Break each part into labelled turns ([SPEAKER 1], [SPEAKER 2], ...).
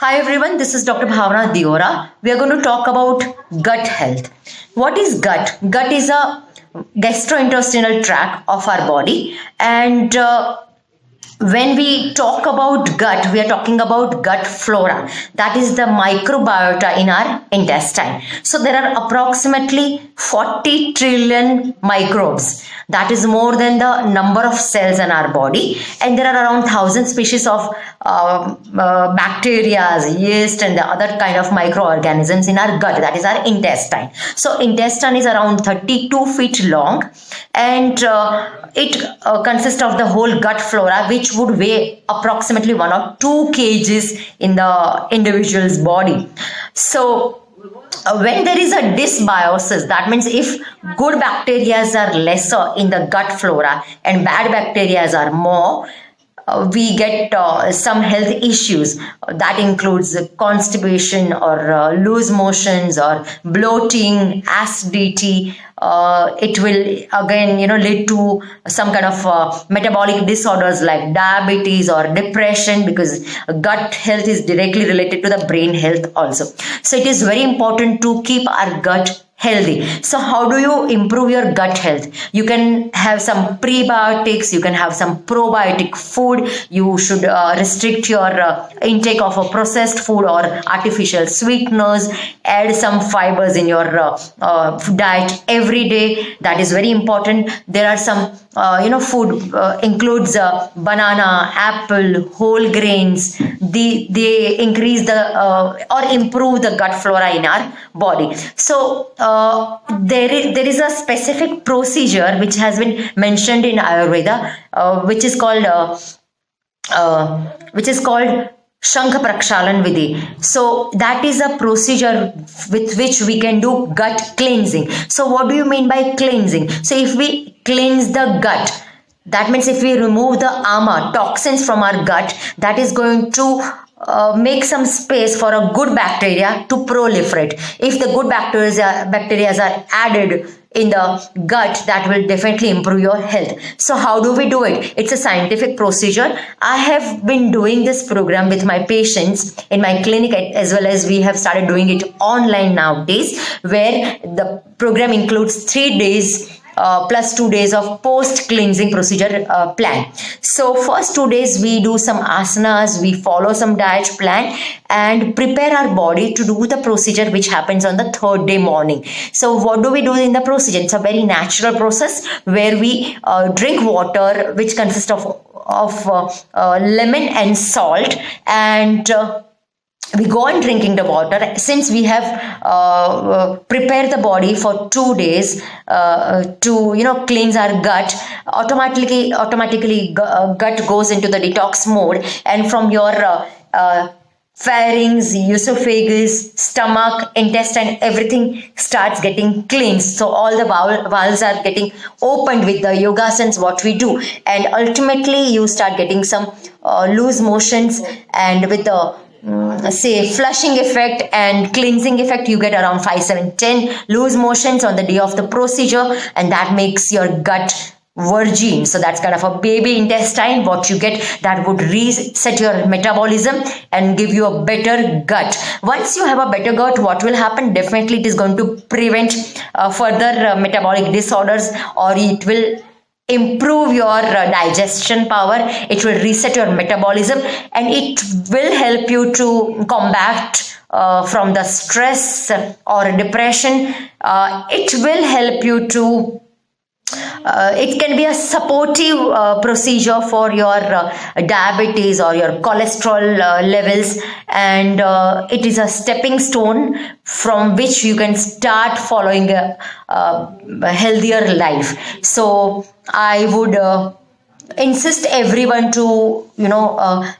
[SPEAKER 1] Hi everyone, this is Dr. Bhavana Diora. We are going to talk about gut health. What is gut? Gut is a gastrointestinal tract of our body, and when we talk about gut, we are talking about gut flora. That is the microbiota in our intestine. So there are approximately 40 trillion microbes. That is more than the number of cells in our body. And there are around 1,000 species of bacteria, yeast, and the other kind of microorganisms in our gut. That is our intestine. So intestine is around 32 feet long, and it consists of the whole gut flora, which would weigh approximately 1 or 2 kgs in the individual's body. So when there is a dysbiosis, that means if good bacteria are lesser in the gut flora and bad bacteria are more, we get some health issues. That includes constipation or loose motions or bloating, acidity. It will again lead to some kind of metabolic disorders like diabetes or depression, because gut health is directly related to the brain health also. So it is very important to keep our gut healthy. So how do you improve your gut health? You can have some prebiotics, you can have some probiotic food. You should restrict your intake of a processed food or artificial sweeteners. Add some fibers in your diet every day. That is very important. There are some food includes banana, apple, whole grains. They increase the or improve the gut flora in our body. So there is a specific procedure which has been mentioned in Ayurveda, which is called Shankh Prakshalan Vidhi. So that is a procedure with which we can do gut cleansing. So what do you mean by cleansing? So if we cleanse the gut, that means if we remove the ama, toxins from our gut, that is going to make some space for a good bacteria to proliferate. If the good bacteria are added in the gut, that will definitely improve your health. So how do we do it? It's a scientific procedure. I have been doing this program with my patients in my clinic, as well as we have started doing it online nowadays, where the program includes 3 days plus 2 days of post cleansing procedure plan. So first 2 days we do some asanas, we follow some diet plan and prepare our body to do the procedure, which happens on the 3rd day morning. So what do we do in the procedure? It's a very natural process where we drink water which consists of lemon and salt, and we go on drinking the water. Since we have prepared the body for 2 days to cleanse our gut, automatically gut goes into the detox mode, and from your pharynx, esophagus, stomach, intestine, everything starts getting cleansed. So all the valves are getting opened with the yogasanas what we do, and ultimately you start getting some loose motions, and with the say flushing effect and cleansing effect, you get around 5, 7, 10 loose motions on the day of the procedure, and that makes your gut virgin. So that's kind of a baby intestine what you get, that would reset your metabolism and give you a better gut. Once you have a better gut, what will happen? Definitely it is going to prevent further metabolic disorders, or it will improve your digestion power. It will reset your metabolism, and it will help you to combat from the stress or depression. It will help you to it can be a supportive procedure for your diabetes or your cholesterol levels, and it is a stepping stone from which you can start following a healthier life. So I would insist everyone to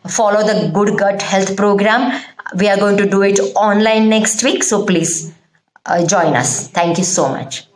[SPEAKER 1] follow the Good Gut Health program. We are going to do it online next week, so please join us. Thank you so much.